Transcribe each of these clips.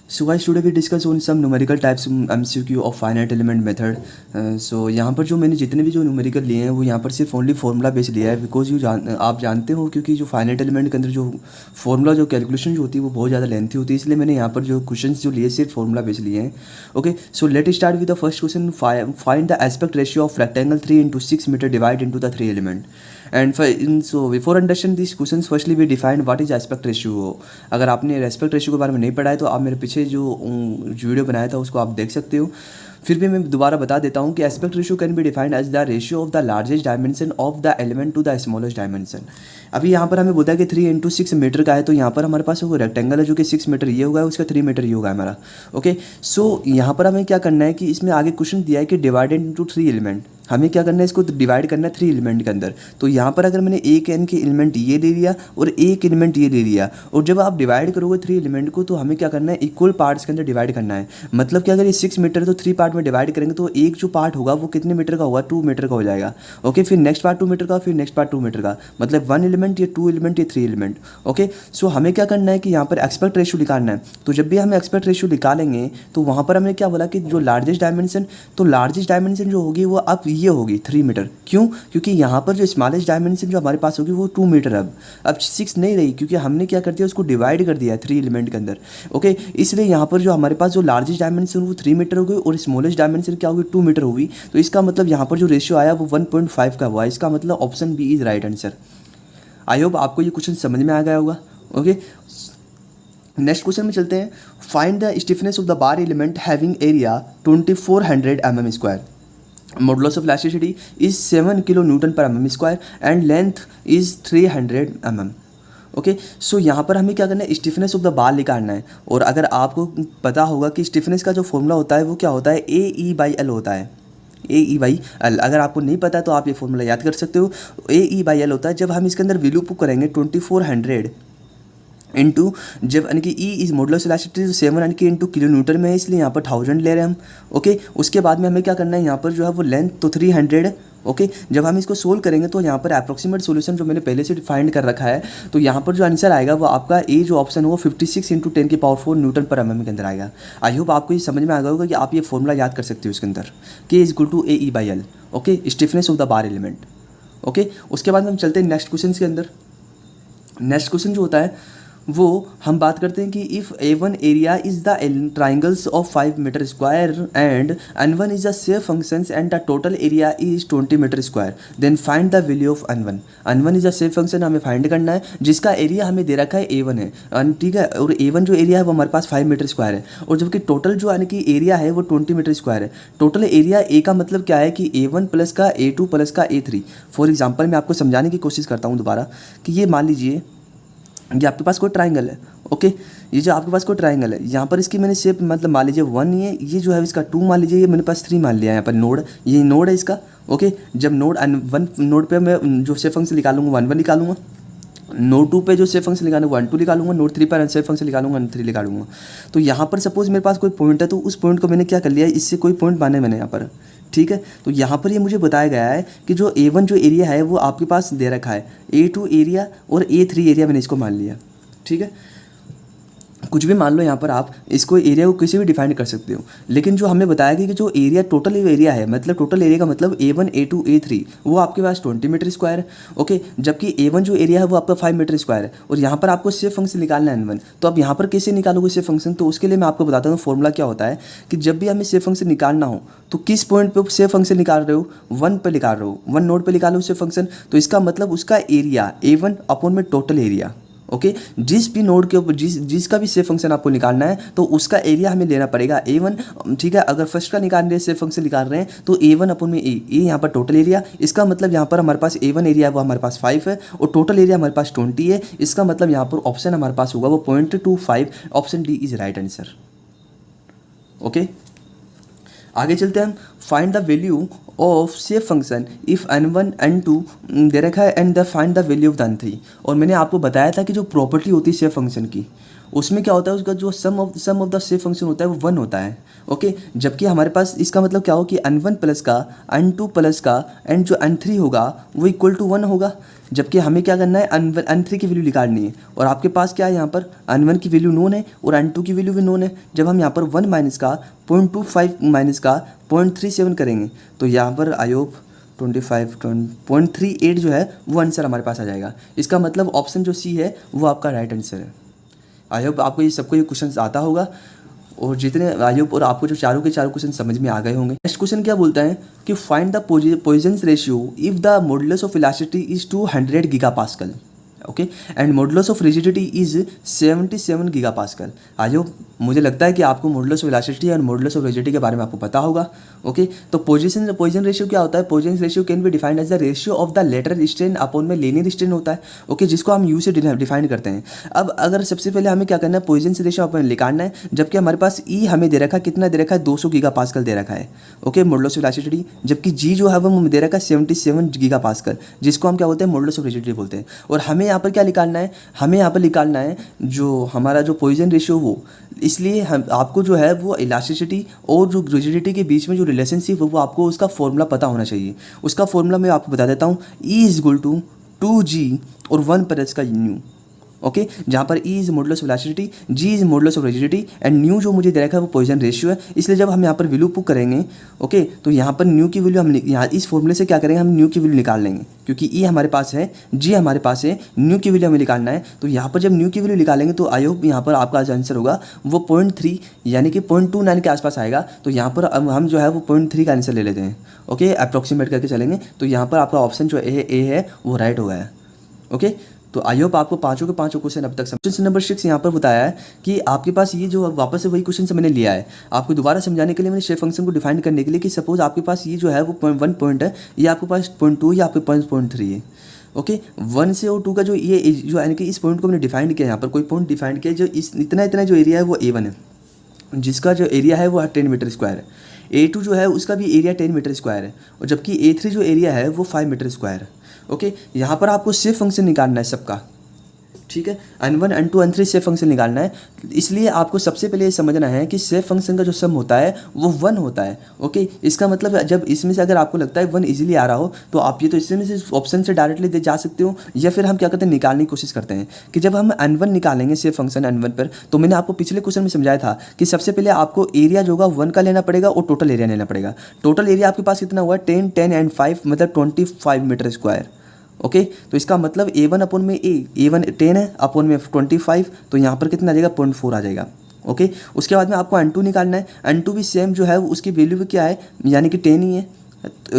So guys, today we discuss on some numerical types MCQ of finite element method. So यहाँ पर जो मैंने जितने भी जो न्यूमेरिकल लिए हैं वो यहाँ पर सिर्फ ओनली फार्मूला बेस लिया है, बिकॉज आप जानते हो क्योंकि जो फाइनाइट एलिमेंट के अंदर जो फार्मूला जो कैलकुलेशन जो होती है वो बहुत ज़्यादा लेंथी होती है, इसलिए मैंने यहाँ पर जो क्वेश्चंस जो लिए सिर्फ फार्मूला बेस लिए हैं. Okay, so let start with the first question. Find the aspect ratio of rectangle 3 × 6 meter divide into the 3 element. And so before understand this question firstly we defined what is aspect ratio. अगर आपने aspect ratio के बारे में नहीं पढ़ा है तो आप मेरे पीछे जो वीडियो बनाया था उसको आप देख सकते हो. फिर भी मैं दोबारा बता देता हूँ कि aspect ratio can be defined as the ratio of the largest dimension of the element to the smallest dimension. अभी यहाँ पर हमें बोला है कि 3 × 6 मीटर का है, तो यहाँ पर हमारे पास वो रेक्टेंगल है जो कि 6 मीटर ये होगा, उसका 3 मीटर ये होगा हमारा. ओके, सो यहाँ पर हमें क्या करना है कि इसमें आगे क्वेश्चन दिया है कि डिवाइडेड इनटू 3 एलिमेंट. हमें क्या करना है, इसको डिवाइड करना है 3 एलिमेंट के अंदर. तो यहाँ पर अगर मैंने एक एन के एलिमेंट ये ले लिया और एक एलिमेंट ये ले लिया, और जब आप डिवाइड करोगे 3 एलिमेंट को तो हमें क्या करना है, इक्वल पार्ट्स के अंदर डिवाइड करना है. मतलब कि अगर ये 6 मीटर है तो 3 पार्ट में डिवाइड करेंगे तो एक जो पार्ट होगा वो कितने मीटर का होगा, 2 मीटर का हो जाएगा. ओके, फिर नेक्स्ट पार्ट 2 मीटर का, फिर नेक्स्ट पार्ट 2 मीटर का, मतलब 1 एलिमेंट ये 2 एलिमेंट ये 3 एलिमेंट. ओके, सो हमें क्या करना है कि यहाँ पर एक्सपेक्ट रेशियो निकालना है. तो जब भी हम एक्सपेक्ट रेशियो निकालेंगे तो वहाँ पर हमने क्या बोला कि जो लार्जेस्ट डायमेंशन, तो लार्जेस्ट डायमेंशन जो होगी वो अब ये होगी 3 मीटर. क्यों? क्योंकि यहाँ पर जो स्मॉलेस्ट डायमेंशन जो हमारे पास होगी वो 2 मीटर. अब 6 नहीं रही क्योंकि हमने क्या कर दिया, उसको डिवाइड कर दिया है 3 एलिमेंट के अंदर. ओके, इसलिए यहाँ पर जो हमारे पास जो लार्जेस्ट डायमेंशन वो 3 मीटर होगी और स्मॉलेस्ट डायमेंशन क्या होगी, 2 मीटर होगी. तो इसका मतलब यहाँ पर जो रेशियो आया वो 1.5 का हुआ. इसका मतलब option B is right answer. I hope आपको ये क्वेश्चन समझ में आ गया होगा. ओके, नेक्स्ट क्वेश्चन में चलते हैं. Find the stiffness of the bar element having area 2400 mm². Modulus of elasticity is 7 kN/mm² and length is 300 mm. Okay, सो यहाँ पर हमें क्या करना है, स्टिफनेस ऑफ द बार निकालना है. और अगर आपको पता होगा कि स्टिफनेस का जो फॉर्मूला होता है वो क्या होता है, AE/L होता है. AE/L अगर आपको नहीं पता तो आप ये फॉर्मूला याद कर सकते हो. AE/L होता है, जब हम इसके अंदर वैल्यू पुट करेंगे 2400 इंटू, जब यानी कि ई इज मॉडुलस इलास्टिसिटी 7 यानी कि इंटू किलो न्यूटन में है, इसलिए यहाँ पर 1000 ले रहे हैं हम. ओके, उसके बाद में हमें क्या करना है, यहाँ पर जो है वो लेंथ तो 300. ओके, जब हम इसको सोल्व करेंगे तो यहाँ पर अप्रोक्सीमेट सॉल्यूशन जो मैंने पहले से फाइंड कर रखा है, तो यहाँ पर जो आंसर आएगा वो आपका ए जो ऑप्शन होगा 56 × 10⁴ न्यूटन/mm के अंदर आएगा. आई होप आपको ये समझ में आ गया होगा कि आप ये फॉर्मूला याद कर सकते हो इसके अंदर, K = AE/L. Okay, stiffness of the bar element. Okay, उसके बाद हम चलते हैं नेक्स्ट क्वेश्चन के अंदर. नेक्स्ट क्वेश्चन जो होता है वो हम बात करते हैं कि if A1 area is the triangles of 5 m² and N1 is the shape functions and the total area is 20 m², then find the value of N1. N1 is the shape function हमें find करना है जिसका area हमें दे रखा है A1 है, ठीक है. और A1 जो एरिया है वो हमारे पास 5 m² है, और जबकि टोटल जो यानी कि एरिया है वो 20 m² है. टोटल एरिया A का मतलब क्या है कि A1 प्लस का A2 प्लस का A3. फॉर एग्जाम्पल मैं आपको समझाने की कोशिश करता हूँ दोबारा कि ये मान लीजिए ये आपके पास कोई ट्राइंगल है. ओके, ये जो आपके पास कोई ट्राइंगल है, यहाँ पर इसकी मैंने शेप मतलब मान लीजिए 1 ये जो है इसका 2 मान लीजिए, ये मेरे पास 3 मान लिया है यहाँ पर नोड, ये नोड है इसका. ओके, जब नोड 1 नोड पे मैं जो शेप फंक्शन निकालूंगा 1 निकालूंगा, नोड 2 पे जो शेप फंक्शन निकालूंगा 1 2 निकालूंगा, नोड 3 पर शेप फंक्शन निकालूंगा 3 निकालूंगा. तो यहाँ पर सपोज मेरे पास कोई पॉइंट है तो उस पॉइंट को मैंने क्या कर लिया, इससे कोई पॉइंट माने मैंने यहाँ पर, ठीक है. तो यहाँ पर ये मुझे बताया गया है कि जो A1 जो एरिया है वो आपके पास दे रखा है, A2 एरिया और A3 एरिया मैंने इसको मान लिया, ठीक है. कुछ भी मान लो यहाँ पर आप इसको एरिया को किसी भी डिफाइन कर सकते हो, लेकिन जो हमें बताया गया कि जो एरिया टोटल एरिया है, मतलब टोटल एरिया का मतलब A1 A2 A3 वो आपके पास 20 m². ओके, जबकि A1 जो एरिया है वो आपका 5 m² है, और यहाँ पर आपको शेप फंक्शन निकालना है N1. तो अब यहाँ पर कैसे निकालोगे शेप फंक्शन, तो उसके लिए मैं आपको बताता हूँ फॉर्मूला क्या होता है कि जब भी हमें शेप फंक्शन निकालना हो तो किस पॉइंट पे शेप फंक्शन निकाल रहे हो, 1 पे निकाल रहे हो, 1 नोड पे निकालो शेप फंक्शन. तो इसका मतलब उसका एरिया A1 अपॉन में टोटल एरिया. ओके, जिस भी नोड के ऊपर जिसका भी शेप फंक्शन आपको निकालना है तो उसका एरिया हमें लेना पड़ेगा A1, ठीक है. अगर फर्स्ट का निकाल रहे हैं शेप फंक्शन निकाल रहे हैं तो A1 अपॉन में ए यहाँ पर टोटल एरिया. इसका मतलब यहाँ पर हमारे पास A1 एरिया वो हमारे पास 5 है और टोटल एरिया हमारे पास 20 है. इसका मतलब यहाँ पर ऑप्शन हमारे पास होगा वो 0.25. Option D is right answer. Okay, आगे चलते हैं हम. Find the value of shape function if N1 N2 दे रखा है and the find the value of the N3. और मैंने आपको बताया था कि जो प्रॉपर्टी होती है शेप फंक्शन की उसमें क्या होता है, उसका जो सम ऑफ द शेप फंक्शन होता है वो 1 होता है। ओके, जबकि हमारे पास इसका मतलब क्या हो कि n1 प्लस का n2 प्लस का एंड जो n3 होगा वो इक्वल टू 1 होगा। जबकि हमें क्या करना है, n3 की वैल्यू निकालनी है, और आपके पास क्या है यहाँ पर n1 की वैल्यू नोन है और n2 की वैल्यू भी नोन है। जब हम यहाँ पर 1 माइनस का 0.25 माइनस का 0.37 करेंगे तो यहाँ पर आई होप 0.38 जो है वो आंसर हमारे पास आ जाएगा। इसका मतलब ऑप्शन जो सी है वो आपका राइट आंसर है। आई होप आपको ये सबको ये क्वेश्चन आता होगा, और जितने आई होप और आपको जो चारों के चारों क्वेश्चन समझ में आ गए होंगे। नेक्स्ट क्वेश्चन क्या बोलता है कि find the Poisson's ratio if the modulus of elasticity is 200 gigapascal, okay, and modulus of rigidity is 77 gigapascal. I hope मुझे लगता है कि आपको मॉडुलस ऑफ इलास्टिसिटी और मॉडुलस ऑफ रिजिडिटी के बारे में आपको पता होगा। ओके, तो पॉइजन रेशियो क्या होता है? Poisson ratio can be defined as the ratio of the lateral strain upon में लीनियर स्ट्रेन होता है। ओके, जिसको हम यू से डिफाइन करते हैं। अब अगर सबसे पहले हमें क्या करना है, पॉइजन रेशियो अपन निकालना है, जबकि हमारे पास ई हमें दे रखा है, कितना दे रखा है, 200 गीगापास्कल दे रखा है। ओके, मॉडुलस ऑफ इलास्टिसिटी, जबकि जी जो है वो हमें दे रखा है 77 गीगापास्कल, जिसको हम क्या बोलते हैं, मॉडुलस ऑफ रिजिडिटी बोलते हैं। और हमें यहाँ पर क्या निकालना है, हमें यहाँ पर निकालना है जो हमारा जो पॉइजन रेशियो वो, इसलिए हम आपको जो है वो इलास्टिसिटी और जो रिजिडिटी के बीच में जो रिलेशनशिप है वो आपको उसका फॉर्मूला पता होना चाहिए। उसका फॉर्मूला मैं आपको बता देता हूँ, E is equal to 2G और 1 प्लस का न्यू। ओके, जहाँ पर E is modulus of elasticity, G is modulus of rigidity and nu जो मुझे दे रखा है वो पॉइजन रेशियो है। इसलिए जब हम यहाँ पर वैल्यू पुट करेंगे, ओके, तो यहाँ पर न्यू की वैल्यू हम यहाँ इस फॉर्मूले से क्या करेंगे, हम न्यू की वैल्यू निकाल लेंगे, क्योंकि ई हमारे पास है, जी हमारे पास है, न्यू की वैल्यू हमें निकालना है। तो यहाँ पर जब न्यू की वैल्यू निकालेंगे तो आई होप यहाँ पर आपका जो आंसर होगा वो 0.3 यानी कि 0.29 के आसपास आएगा। तो यहाँ पर हम जो है वो 0.3 का आंसर ले लेते हैं। ओके, अप्रॉक्सीमेट करके चलेंगे, तो यहाँ पर आपका ऑप्शन जो ए है वो राइट हो गया है। ओके, तो आई होप आपको पांचों के पांचों क्वेश्चन अब तक समझ। क्वेश्चन नंबर 6 यहाँ पर बताया है कि आपके पास ये जो वापस से वही क्वेश्चन से मैंने लिया है, आपको दोबारा समझाने के लिए मैंने शेप फंक्शन को डिफाइन करने के लिए, कि सपोज आपके पास ये जो है वो 1 पॉइंट है, ये आपके पास 0.2 या आपके पास 0.3 है। ओके, 1 से और 2 का जो ये जो यानी कि इस पॉइंट को मैंने डिफाइन किया, यहाँ पर कोई पॉइंट डिफाइन किया, जो इस इतना जो एरिया है वो A1 है, जिसका जो एरिया है वो 10 मीटर स्क्वायर है। A2 जो है उसका भी एरिया 10 मीटर स्क्वायर है, और जबकि A3 जो एरिया है वो 5 मीटर स्क्वायर है। ओके, यहाँ पर आपको शेप फंक्शन निकालना है सबका, ठीक है, n1 n2 n3 shape function निकालना है। इसलिए आपको सबसे पहले ये समझना है कि शेप फंक्शन का जो सम होता है वो 1 होता है। ओके, इसका मतलब जब इसमें से अगर आपको लगता है 1 इजीली आ रहा हो तो आप ये तो इसमें से ऑप्शन से डायरेक्टली दे जा सकते हो, या फिर हम क्या करते हैं, निकालने की कोशिश करते हैं कि जब हम n1 निकालेंगे शेप फंक्शन n1 पर, तो मैंने आपको पिछले क्वेश्चन में समझाया था कि सबसे पहले आपको एरिया जो होगा 1 का लेना पड़ेगा और टोटल एरिया लेना पड़ेगा। टोटल एरिया आपके पास कितना हुआ, 10 10 एंड 5 मतलब 25 मीटर स्क्वायर। ओके, तो इसका मतलब A1 अपॉन में A1 10 है अपॉन में 25, तो यहाँ पर कितना आ जाएगा, 0.4 आ जाएगा। ओके, उसके बाद में आपको n2 निकालना है। n2 भी सेम जो है उसकी वैल्यू भी क्या है, यानी कि 10 ही है।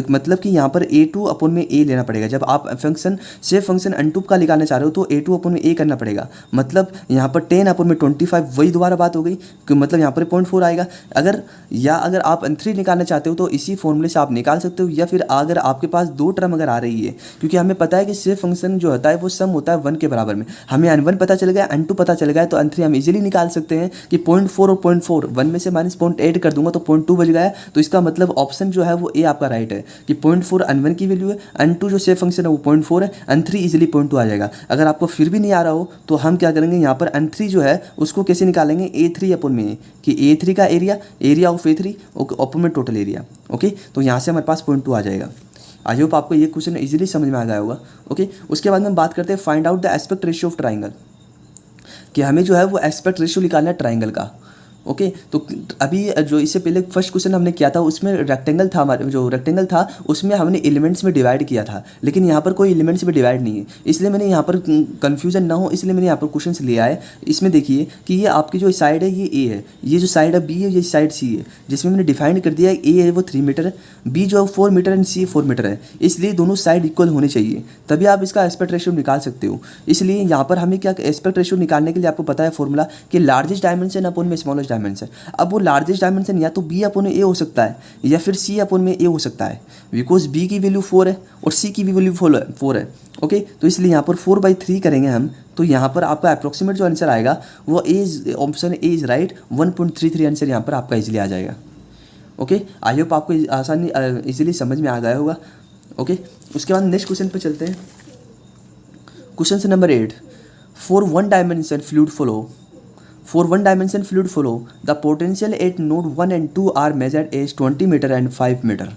मतलब कि यहाँ पर A2 अपॉन में A लेना पड़ेगा। जब आप फंक्शन शेप फंक्शन n2 का निकालना चाह रहे हो तो A2 अपॉन में A करना पड़ेगा। मतलब यहाँ पर 10 अपॉन में 25, वही दोबारा बात हो गई कि मतलब यहाँ पर 0.4 आएगा। अगर आप n3 निकालना चाहते हो तो इसी फॉर्मूले से आप निकाल सकते हो, या फिर अगर आपके पास 2 टर्म अगर आ रही है, क्योंकि हमें पता है कि शेप फंक्शन जो होता है वो सम होता है 1 के बराबर में। हमें n1 पता चल गया, n2 पता चल गया, तो n3 हम इजीली निकाल सकते हैं कि 0.4 और 0.4 1 में से माइनस 0.8 कर दूंगा तो 0.2 बच गया। तो इसका मतलब ऑप्शन जो है वो ए आपका राइट है कि 0.4 n1 की वैल्यू है, n2 जो शेप फंक्शन है वो 0.4 है, n3 इजीली 0.2 आ जाएगा। अगर आपको फिर भी नहीं आ रहा हो तो हम क्या करेंगे, यहाँ पर n3 जो है उसको कैसे निकालेंगे, A3 अपॉन में कि A3 का एरिया ऑफ A3 अपॉन में टोटल एरिया। ओके, तो यहाँ से हमारे पास 0.2 आ जाएगा। आई होप आपको ये क्वेश्चन इजीली समझ में आ गया होगा। ओके, उसके बाद में बात करते हैं find out the aspect ratio of triangle, कि हमें जो है वो एस्पेक्ट रेशियो निकालना है ट्राइंगल का। ओके, तो अभी जो इससे पहले फर्स्ट क्वेश्चन हमने किया था उसमें रेक्टेंगल था, हमारे जो रेक्टेंगल था उसमें हमने एलिमेंट्स में डिवाइड किया था, लेकिन यहाँ पर कोई एलिमेंट्स में डिवाइड नहीं है, इसलिए मैंने यहाँ पर कन्फ्यूजन ना हो इसलिए मैंने यहाँ पर क्वेश्चन लिया है। इसमें देखिए कि ये आपकी जो साइड है ये A है, ये जो साइड है B है, ये साइड C है, जिसमें मैंने डिफाइन कर दिया है A है वो 3 मीटर है, B जो है 4 मीटर एंड C 4 मीटर है, इसलिए दोनों साइड इक्वल होने चाहिए, तभी आप इसका एस्पेक्ट रेशियो निकाल सकते हो। इसलिए यहाँ पर हमें क्या एस्पेक्ट रेशियो निकालने के लिए आपको पता है फॉर्मूला कि लार्जेस्ट डायमेंशन अपॉन में स्मॉलेस्ट डायमेंशन। अब वो लार्जेस्ट डायमेंशन या तो B अपॉन में A हो सकता है या फिर C अपॉन में A हो सकता है, बिकॉज B की वैल्यू 4 है और C की भी वैल्यू 4 है। ओके, तो इसलिए यहाँ पर 4/3 करेंगे हम, तो यहाँ पर आपका अप्रोक्सीमेट जो आंसर आएगा वो option A is right, 1.33 answer यहाँ पर आपका इजीली आ जाएगा। ओके, आई होप आपको आसानी इजीली समझ में आ गया होगा। ओके, उसके बाद नेक्स्ट क्वेश्चन पे चलते हैं। Question number 8, for 1 dimension fluid flow For one dimension fluid flow, the potential at node 1 and 2 are measured as 20 meter and 5 meter.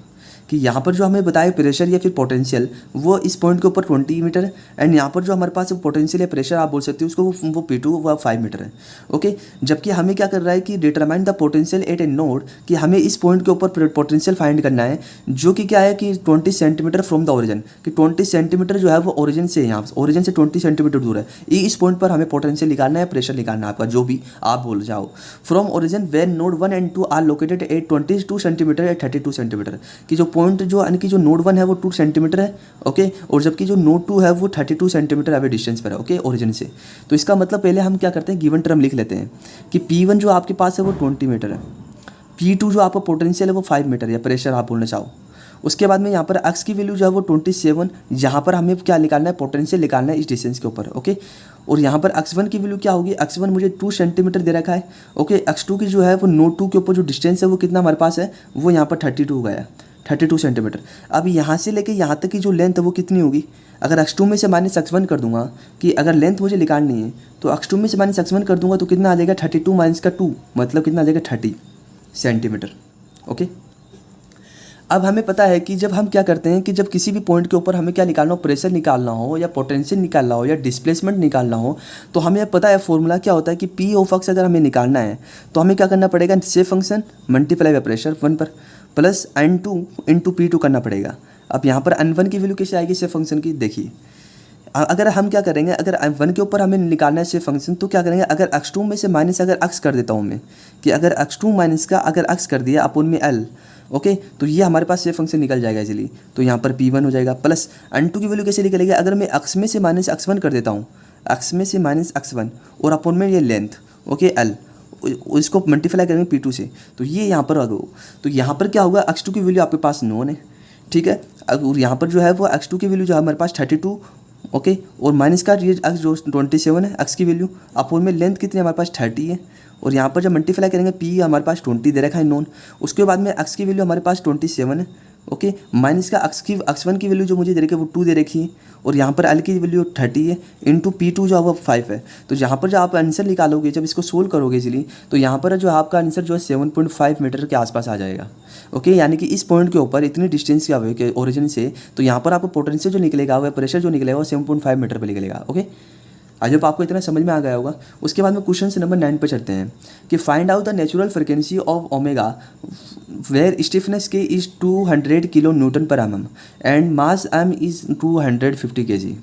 कि यहाँ पर जो हमें बताया प्रेशर या फिर पोटेंशियल वो इस पॉइंट के ऊपर 20 मीटर है, एंड यहाँ पर जो हमारे पास पोटेंशियल या प्रेशर आप बोल सकते हो उसको वो P2 वो 5 मीटर है। ओके, जबकि हमें क्या कर रहा है कि determine the potential at A node, कि हमें इस पॉइंट के ऊपर पोटेंशियल फाइंड करना है जो कि क्या है कि 20 सेंटीमीटर फ्रॉम द ओरिजिन, कि 20 सेंटीमीटर जो है वो ओरिजिन से, यहाँ ओरिजिन से 20 सेंटीमीटर दूर है। इस पॉइंट पर हमें पोटेंशियल निकालना है, प्रेशर निकालना है आपका, जो भी आप बोल जाओ। From origin when node 1 and 2 are located at 22 centimeter at 32 centimeter, कि जो पॉइंट जो यानी कि जो नोड 1 है वो 2 सेंटीमीटर है, ओके, और जबकि जो नोड 2 है वो 32 सेंटीमीटर अवे डिस्टेंस पर है, ओके, ओरिजिन से। तो इसका मतलब पहले हम क्या करते हैं, गिवन टर्म लिख लेते हैं कि P1 जो आपके पास है वो 20 मीटर है, P2 जो आपका पोटेंशियल है वो 5 मीटर या प्रेशर आप बोलना चाहो। उसके बाद में यहाँ पर x की वैल्यू जो है वो 27, यहाँ पर हमें क्या निकालना है, पोटेंशियल निकालना है इस डिस्टेंस के ऊपर, ओके। और यहाँ पर x1 की वैल्यू क्या होगी, x1 मुझे 2 सेंटीमीटर दे रखा है, ओके। x2 की जो है वो नोड 2 के ऊपर जो डिस्टेंस है वो कितना हमारे पास है, वो यहाँ पर 32 गया, 32 सेंटीमीटर। अब यहाँ से लेके यहाँ तक की जो लेंथ है वो कितनी होगी, अगर x2 में से माइनस x1 कर दूंगा, कि अगर लेंथ मुझे निकालनी है तो x2 में से माइनस x1 कर दूंगा तो कितना आ जाएगा, 32 माइनस का 2 मतलब कितना आ जाएगा, 30 सेंटीमीटर, ओके। अब हमें पता है कि जब हम क्या करते हैं कि जब किसी भी पॉइंट के ऊपर हमें क्या निकालना हो, प्रेशर निकालना हो या पोटेंशियल निकालना हो या डिस्प्लेसमेंट निकालना हो, तो हमें पता है फॉर्मूला क्या होता है कि P ऑफ x अगर हमें निकालना है तो हमें क्या करना पड़ेगा, shape function multiply by pressure 1 पर प्लस N2 इंटू P2 करना पड़ेगा। अब यहाँ पर N1 की वैल्यू कैसे आएगी शेप फंक्शन की, देखिए अगर हम क्या करेंगे, अगर N1 के ऊपर हमें निकालना है शेप फंक्शन तो क्या करेंगे, अगर x2 में से माइनस अगर x कर देता हूँ मैं, कि अगर x2 माइनस का अगर x कर दिया अपोन में L, ओके, तो ये हमारे पास शेप फंक्शन निकल जाएगा इजीली। तो यहाँ पर P1 हो जाएगा प्लस N2 की वैल्यू कैसे निकलेगी, अगर मैं x में से माइनस x1 कर देता हूँ, x में से माइनस x1 और अपोन में ये लेंथ, ओके, L, इसको मल्टीप्लाई करेंगे P2 से, तो ये यहाँ पर होगा। तो यहाँ पर क्या होगा, x2 की वैल्यू आपके पास नोन है, ठीक है, और यहाँ पर जो है वो x2 की वैल्यू जो है हमारे पास 32, ओके, और माइनस का ये x जो 27 है x की वैल्यू, अपोन में लेंथ कितनी हमारे पास 30 है, और यहाँ पर जब मल्टीप्लाई करेंगे P हमारे पास 20 दे रखा है नोन, उसके बाद में x की वैल्यू हमारे पास 27 है, ओके, माइनस का x1 की वैल्यू जो मुझे दे रखी है वो 2 दे रखी है, और यहाँ पर L की वैल्यू 30 है, इंटू P2 जो है वो 5 है। तो यहाँ पर जब आप आंसर निकालोगे, जब इसको सोल्व करोगे इजीली, तो यहाँ पर जो आपका आंसर जो है 7.5 मीटर के आसपास आ जाएगा, ओके, यानी कि इस पॉइंट के ऊपर इतनी डिस्टेंस क्या हुई ओरिजिन से, तो यहाँ पर आपको पोटेंशियल जो निकलेगा वह प्रेशर जो निकलेगा वो 7.5 मीटर पर निकलेगा, ओके। आई होप आपको इतना समझ में आ गया होगा। उसके बाद में क्वेश्चन नंबर 9 पर चलते हैं कि find out the natural frequency of omega where stiffness K is 200 kilo newton per M and mass m is 250 kg।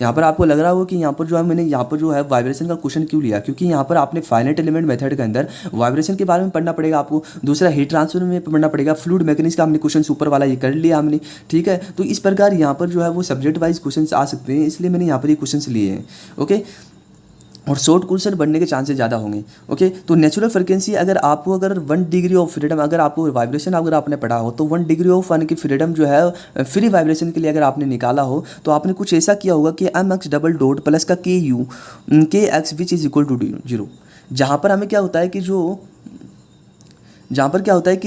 यहाँ पर आपको लग रहा होगा कि यहाँ पर जो है मैंने यहाँ पर जो है वाइब्रेशन का क्वेश्चन क्यों लिया, क्योंकि यहाँ पर आपने फाइनाइट एलिमेंट मेथड के अंदर वाइब्रेशन के बारे में पढ़ना पड़ेगा आपको, दूसरा हीट ट्रांसफर में पढ़ना पड़ेगा, फ्लूइड मैकेनिक्स का हमने क्वेश्चन ऊपर वाला ये कर लिया हमने, ठीक है। तो इस प्रकार यहाँ पर जो है वो सब्जेक्ट वाइज क्वेश्चन आ सकते हैं, इसलिए मैंने यहाँ पर ये क्वेश्चन लिए हैं, ओके, और शॉर्ट क्वेश्चन बनने के चांसेस ज़्यादा होंगे, ओके। तो नेचुरल फ्रिक्वेंसी अगर आपको अगर 1 डिग्री ऑफ फ्रीडम, अगर आपको वाइब्रेशन अगर आपने पढ़ा हो तो 1 डिग्री ऑफ यानी कि फ्रीडम जो है फ्री वाइब्रेशन के लिए अगर आपने निकाला हो तो आपने कुछ ऐसा किया होगा कि mx डबल डॉट प्लस का K X which is equal to 0, जहाँ पर हमें क्या होता है कि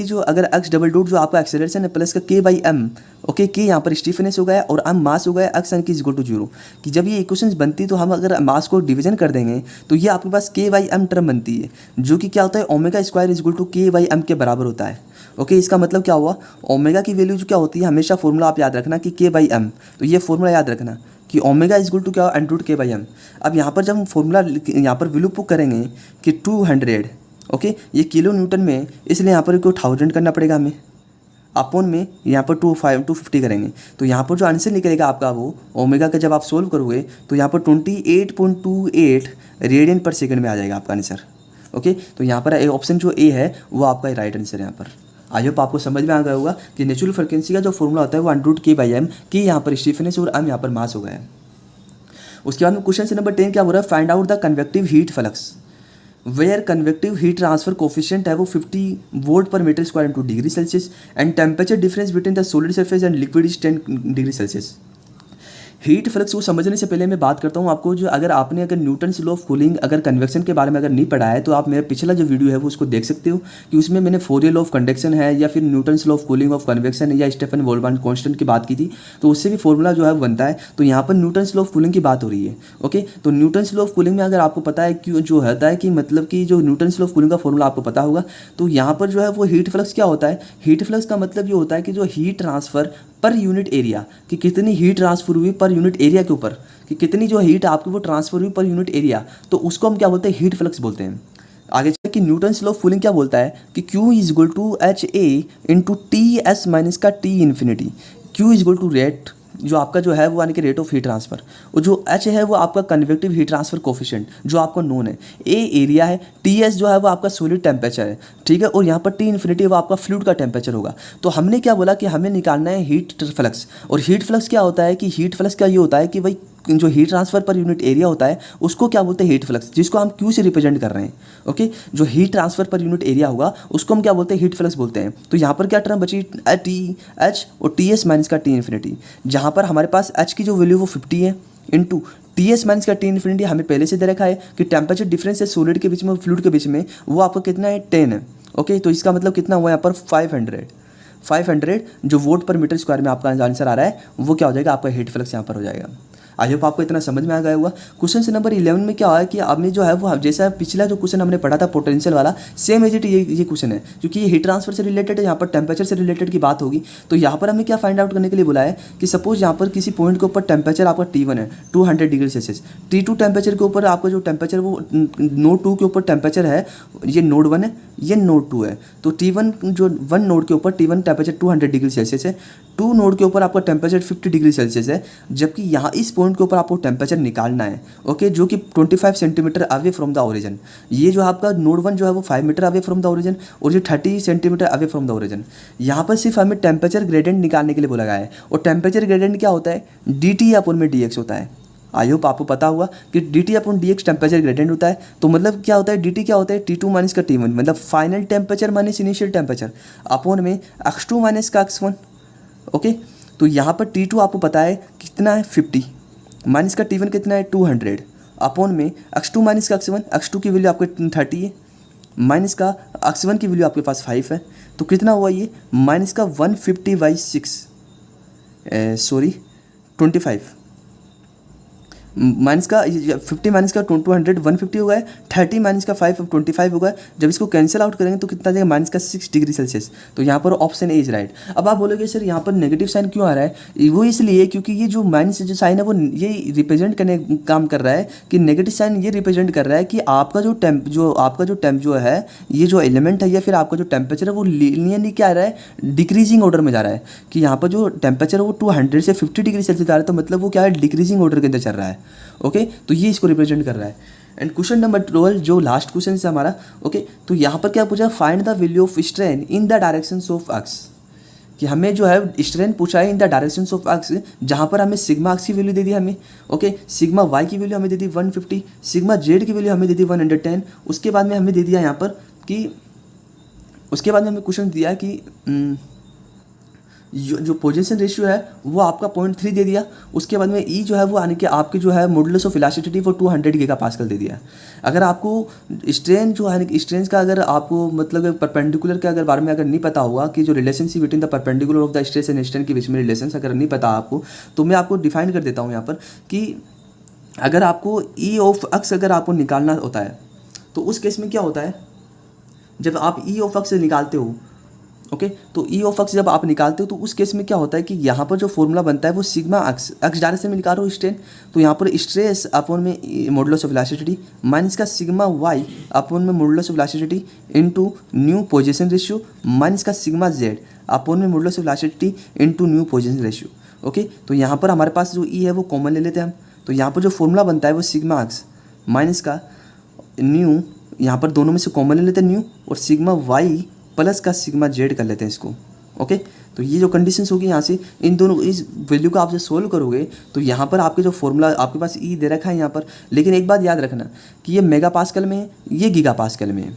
जो अगर x डबल डॉट जो आपका एक्सेलरेशन है प्लस का k बाई एम, ओके, के यहाँ पर स्टीफनेस हो गया और m मास हो गया x एन की इक्वल टू 0, कि जब ये इक्वेशंस बनती है तो हम अगर मास को डिवीजन कर देंगे तो ये आपके पास k बाई एम टर्म बनती है, जो कि क्या होता है omega square is equal to k by M के बराबर होता है, ओके। इसका मतलब क्या हुआ, ओमेगा की वैल्यू जो क्या होती है, हमेशा फॉर्मूला आप याद रखना कि k बाई एम, तो ये फॉर्मूला याद रखना कि ओमेगा इज इक्वल टू क्या, under root k by M. अब यहाँ पर जब हम फॉर्मूला यहाँ पर वैल्यू पुट करेंगे कि 200, ओके, ये किलो न्यूटन में, इसलिए यहाँ पर को 1000 करना पड़ेगा हमें, अपोन में यहाँ पर 250 करेंगे, तो यहाँ पर जो आंसर निकलेगा आपका वो ओमेगा का जब आप सोल्व करोगे तो यहाँ पर 28.28 रेडियन पर सेकंड में आ जाएगा आपका आंसर, ओके। तो यहाँ पर ऑप्शन जो ए है वो आपका राइट आंसर है यहाँ पर। आई होप आपको समझ में आ गया होगा कि नेचुरल फ्रिक्वेंसी का जो फॉर्मूला होता है वो under root k by M, की यहाँ पर स्टीफनेस और m यहाँ पर मास हो गया है। उसके बाद में क्वेश्चन नंबर 10 क्या हो रहा है, find out the convective heat flux where convective heat transfer coefficient है वो 50 volt per meter square into degree Celsius and temperature difference between the solid surface and liquid is 10 degree Celsius. Heat flux को समझने से पहले मैं बात करता हूँ आपको, जो अगर आपने अगर न्यूटन्स लॉ ऑफ कूलिंग अगर कन्वेक्शन के बारे में अगर नहीं पढ़ा है तो आप मेरा पिछला जो वीडियो है वो उसको देख सकते हो, कि उसमें मैंने फोरियर लॉ ऑफ कंडक्शन है या फिर Newton's law of cooling of convection या स्टेफन बोल्ट्जमान कांस्टेंट की बात की थी, तो उससे भी फॉर्मूला जो है बनता है। तो यहाँ पर न्यूटन्स लॉ ऑफ कूलिंग की बात हो रही है। ओके, तो न्यूटन्स लॉ ऑफ कूलिंग में अगर आपको पता है क्यों जो होता है कि मतलब कि जो न्यूटन्स लॉ ऑफ कूलिंग का फॉर्मूला आपको पता होगा, तो यहाँ पर जो है वो हीट फ्लक्स क्या होता है, हीट फ्लक्स का मतलब ये होता है कि जो heat transfer per unit area, कि कितनी हीट ट्रांसफर हुई पर यूनिट एरिया के ऊपर, कि कितनी जो हीट आपकी वो ट्रांसफर हुई पर यूनिट एरिया, तो उसको हम क्या बोलते हैं, हीट फ्लक्स बोलते हैं। आगे चलिए कि न्यूटन्स लॉ ऑफ कूलिंग क्या बोलता है कि Q is equal to H A into T S minus का T infinity. Q is equal to rate जो आपका जो है वो यानी कि रेट ऑफ हीट ट्रांसफर, और जो H है वो आपका कन्वेक्टिव हीट ट्रांसफर कोफिशिएंट जो आपको नोन है, A एरिया है, TS जो है वो आपका सॉलिड टेम्परेचर है, ठीक है, और यहाँ पर T इन्फिनिटी वो आपका फ्लूइड का टेम्परेचर होगा। तो हमने क्या बोला कि हमें निकालना है हीट फ्लक्स, और हीट फ्लक्स क्या होता है कि हीट फ्लक्स का ये होता है कि भाई जो heat transfer per unit area होता है उसको क्या बोलते हैं, हीट फ्लक्स, जिसको हम Q से रिप्रेजेंट कर रहे हैं। ओके, जो heat transfer per unit area होगा उसको हम क्या बोलते हैं, हीट फ्लक्स बोलते हैं। तो यहाँ पर क्या टर्म बची, टी एच और टी एस माइनस का टी इन्फिनिटी, जहाँ पर हमारे पास एच की जो वैल्यू वो 50 है इंटू टी एस माइनस का टी इन्फिनिटी हमें पहले से दे रखा है कि टेम्परेचर डिफरेंस है सॉलिड के बीच में और फ्लूइड के बीच में, वो आपको कितना है, 10 है। ओके, तो इसका मतलब कितना हुआ यहाँ पर 500 जो वोट पर मीटर स्क्वायर में आपका आंसर आ रहा है वो क्या हो जाएगा, आपका हीट फ्लक्स यहाँ पर हो जाएगा। आई होप आपको इतना समझ में आ गया होगा। क्वेश्चन से नंबर 11 में क्या है कि आपने जो है वो जैसा पिछला जो क्वेश्चन हमने पढ़ा था पोटेंशियल वाला, सेम एज इट ये क्वेश्चन है, क्योंकि ये हीट ट्रांसफर से रिलेटेड है, यहाँ पर टेम्परेचर से रिलेटेड की बात होगी। तो यहाँ पर हमें क्या फाइंड आउट करने के लिए बोला है कि सपोज यहाँ पर किसी पॉइंट के ऊपर टेम्परेचर आपका T1 है 200 डिग्री सेल्सियस, T2 टेम्परेचर के ऊपर आपका जो टेम्परेचर वो नोड 2 के ऊपर टेम्परेचर है, ये नोड 1 है, ये नोड 2 है। तो T1 जो 1 नोड के ऊपर T1 टेम्परेचर 200 डिग्री सेल्सियस है, 2 नोड के ऊपर आपका टेम्परेचर 50 डिग्री सेल्सियस है, जबकि यहाँ इस पॉइंट के ऊपर आपको टेम्परेचर निकालना है। ओके, जो कि 25 centimeter away from the origin. ये जो आपका नोड 1 जो है वो 5 meter away from the origin, और ये 30 centimeter away from the origin. यहाँ पर सिर्फ हमें टेम्परेचर ग्रेडियंट निकालने के लिए बोला गया है, और टेम्परेचर ग्रेडियंट क्या होता है, dt अपन में dx होता है। आई होप आपको पता हुआ कि dt अपन dx टेम्परेचर ग्रेडियंट होता है। तो मतलब क्या होता है, dt क्या होता है, T2 माइनस का T1, मतलब final temperature minus initial temperature upon में x2 माइनस का x1। ओके, तो यहाँ पर T2 आपको पता है कितना है, 50, माइनस का T1 कितना है, 200, अपॉन में x2 माइनस का x1, x2 की वैल्यू आपको 30 है, माइनस का x1 की वैल्यू आपके पास 5 है, तो कितना हुआ ये, माइनस का 150/6 25, माइनस का 50 माइनस का 200 150 होगा, 30 माइनस का 5 25 होगा। जब इसको कैंसिल आउट करेंगे तो कितना जाएगा, माइनस का 6 डिग्री सेल्सियस। तो यहाँ पर ऑप्शन ए इज राइट। अब आप बोलोगे सर यहाँ पर नेगेटिव साइन क्यों आ रहा है, वो इसलिए क्योंकि ये जो माइनस जो साइन है वो ये रिप्रेजेंट करने काम कर रहा है कि नेगेटिव साइन ये रिप्रेजेंट कर रहा है कि आपका जो टेम्प जो है ये जो एलिमेंट है या फिर आपका जो टेम्परेचर है वो लीनियरली क्या आ रहा है, डिक्रीजिंग ऑर्डर में जा रहा है। कि यहाँ पर जो टेम्परेचर है वो 200 से 50 डिग्री सेल्सियस आ रहा है, तो मतलब वो क्या है, डिक्रीजिंग ऑर्डर के अंदर चल रहा है। ओके, तो ये इसको रिप्रेजेंट कर रहा है। एंड क्वेश्चन नंबर 12 जो लास्ट क्वेश्चन है हमारा। ओके, तो यहाँ पर क्या पूछा, find the value of strain in the direction of x, कि हमें जो है स्ट्रेन पूछा है in the direction of x, जहाँ पर हमें सिग्मा एक्स की वैल्यू दे दी हमें। ओके, सिग्मा वाई की वैल्यू हमें दे दी 150, सिग्मा जेड की वैल्यू हमें दे दी 110। उसके बाद में हमें दे दिया यहाँ पर कि उसके बाद में हमें क्वेश्चन दिया कि जो पोजीशन रेशियो है वो आपका 0.3 दे दिया। उसके बाद में ई जो है वो आने के आपके जो है मॉडुलस ऑफ इलास्टिसिटी वो 200 गीगापास्कल दे दिया। अगर आपको स्ट्रेन जो है स्ट्रेन का अगर आपको मतलब परपेंडिकुलर के अगर बारे में अगर नहीं पता होगा कि जो relationship between the perpendicular of the stress and strain के बीच में रिलेशन अगर नहीं पता आपको, तो मैं आपको डिफाइन कर देता हूँ यहाँ पर कि अगर आपको ई ऑफ एक्स अगर आपको निकालना होता है तो उस केस में क्या होता है, जब आप ई ऑफ एक्स निकालते हो, ओके, तो ई ऑफ एक्स जब आप निकालते हो तो उस केस में क्या होता है कि यहाँ पर जो फॉर्मूला बनता है वो सिग्मा एक्स डायरेक्शन में निकाल रहा हो स्ट्रेन, तो यहाँ पर स्ट्रेस अपॉन में मॉडुलस ऑफ इलास्टिसिटी माइनस का सिग्मा वाई अपॉन में modulus of elasticity into new position ratio minus का सिग्मा जेड अपॉन में modulus of elasticity into new position ratio. Okay, तो यहाँ पर हमारे पास जो ई है वो कॉमन ले लेते हैं हम, तो यहाँ पर जो फॉर्मूला बनता है वो सिग्मा एक्स माइनस का न्यू, यहाँ पर दोनों में से कॉमन ले लेते हैं न्यू, और सिग्मा वाई प्लस का सिग्मा जेड कर लेते हैं इसको। ओके, तो ये जो कंडीशंस होगी यहाँ से इन दोनों इस वैल्यू को आप जब सोल्व करोगे तो यहाँ पर आपके जो फॉर्मूला आपके पास ई दे रखा है यहाँ पर, लेकिन एक बात याद रखना कि ये मेगा पास्कल में है, ये गीगा पास्कल में है।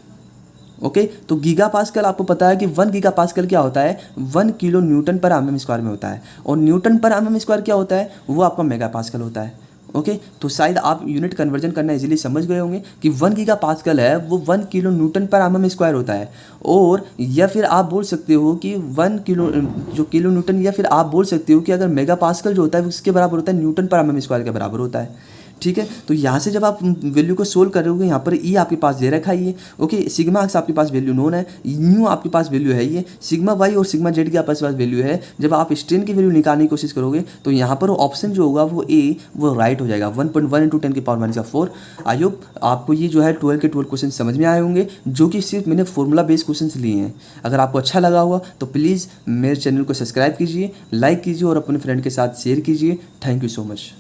ओके, तो गीगा पास्कल आपको पता है कि 1 गीगा पास्कल क्या होता है, 1 kilo newton per M M square में होता है, और Newton per M M square क्या होता है, वो आपका मेगा पास्कल होता है। ओके, तो शायद आप यूनिट कन्वर्जन करना इजीली समझ गए होंगे कि 1 गीगा पास्कल है वो 1 kilo newton per M M square होता है, और या फिर आप बोल सकते हो कि 1 किलो जो किलो न्यूटन, या फिर आप बोल सकते हो कि अगर मेगा पास्कल जो होता है उसके बराबर होता है Newton per M M square के बराबर होता है। ठीक है, तो यहाँ से जब आप वैल्यू को सोल्व कर रहे हो, यहाँ पर ई आपके पास दे रखा ही है। ओके, सिग्मा एक्स आपके पास वैल्यू नोन है, न्यू आपके पास वैल्यू है ये, सिग्मा वाई और सिग्मा जेड की आपके पास वैल्यू है। जब आप स्ट्रेन की वैल्यू निकालने की कोशिश करोगे तो यहाँ पर ऑप्शन जो होगा वो ए वो राइट हो जाएगा, 1.1 × 10⁻⁴। आई होप आपको ये जो है 12 के 12 क्वेश्चन समझ में आए होंगे, जो कि सिर्फ मैंने फॉर्मूला बेस्ड क्वेश्चन लिए हैं। अगर आपको अच्छा लगा हुआ तो प्लीज़ मेरे चैनल को सब्सक्राइब कीजिए, लाइक कीजिए और अपने फ्रेंड के साथ शेयर कीजिए। Thank you so much.